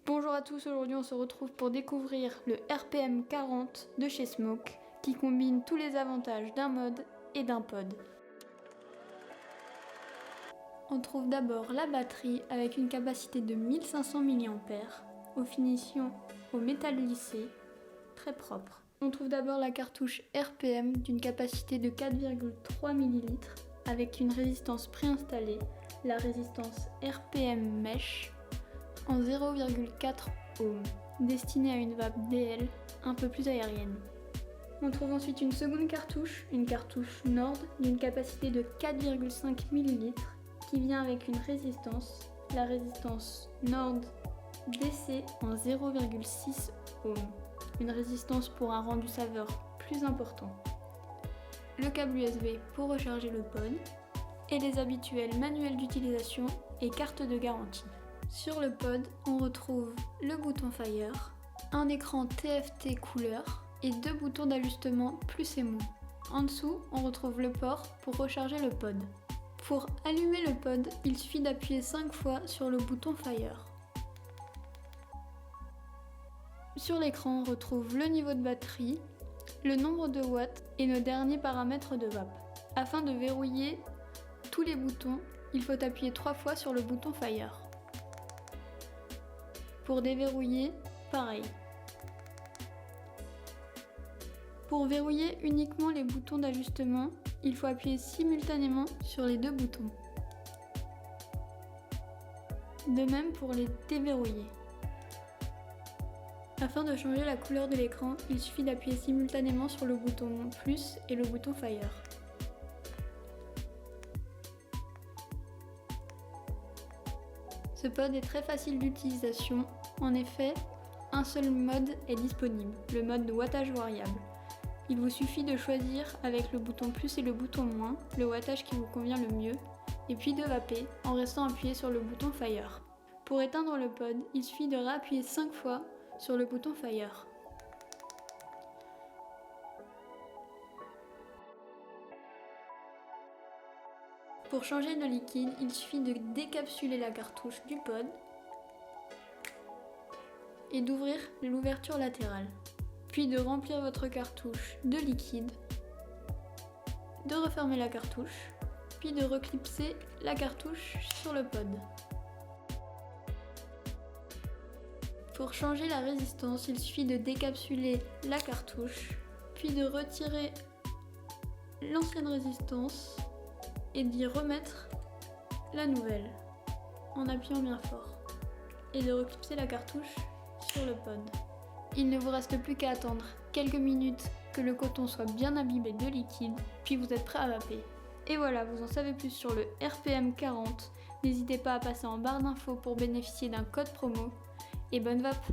Bonjour à tous, aujourd'hui on se retrouve pour découvrir le RPM 40 de chez Smoke qui combine tous les avantages d'un mode et d'un pod. On trouve d'abord la batterie avec une capacité de 1500 mAh, aux finitions au métal lissé, très propre. On trouve d'abord la cartouche RPM d'une capacité de 4,3 ml avec une résistance préinstallée, la résistance RPM Mesh en 0,4 ohm, destinée à une vape DL un peu plus aérienne. On trouve ensuite une seconde cartouche, une cartouche Nord d'une capacité de 4,5 ml qui vient avec une résistance, la résistance Nord DC en 0,6 ohm, une résistance pour un rendu saveur plus important. Le câble USB pour recharger le pod et les habituels manuels d'utilisation et carte de garantie. Sur le pod, on retrouve le bouton Fire, un écran TFT couleur et deux boutons d'ajustement plus et moins. En dessous, on retrouve le port pour recharger le pod. Pour allumer le pod, il suffit d'appuyer 5 fois sur le bouton Fire. Sur l'écran, on retrouve le niveau de batterie, le nombre de watts et nos derniers paramètres de vape. Afin de verrouiller tous les boutons, il faut appuyer 3 fois sur le bouton Fire. Pour déverrouiller, pareil. Pour verrouiller uniquement les boutons d'ajustement, il faut appuyer simultanément sur les deux boutons. De même pour les déverrouiller. Afin de changer la couleur de l'écran, il suffit d'appuyer simultanément sur le bouton plus et le bouton Fire. Ce pod est très facile d'utilisation. En effet, un seul mode est disponible, le mode de wattage variable. Il vous suffit de choisir avec le bouton plus et le bouton moins le wattage qui vous convient le mieux, et puis de vaper en restant appuyé sur le bouton Fire. Pour éteindre le pod, il suffit de réappuyer 5 fois sur le bouton Fire. Pour changer de liquide, il suffit de décapsuler la cartouche du pod et d'ouvrir l'ouverture latérale, puis de remplir votre cartouche de liquide, de refermer la cartouche, puis de reclipser la cartouche sur le pod. Pour changer la résistance, il suffit de décapsuler la cartouche, puis de retirer l'ancienne résistance et d'y remettre la nouvelle en appuyant bien fort et de reclipser la cartouche sur le pod. Il ne vous reste plus qu'à attendre quelques minutes que le coton soit bien imbibé de liquide, puis vous êtes prêt à vaper. Et voilà, vous en savez plus sur le RPM 40. N'hésitez pas à passer en barre d'infos pour bénéficier d'un code promo et bonne vape!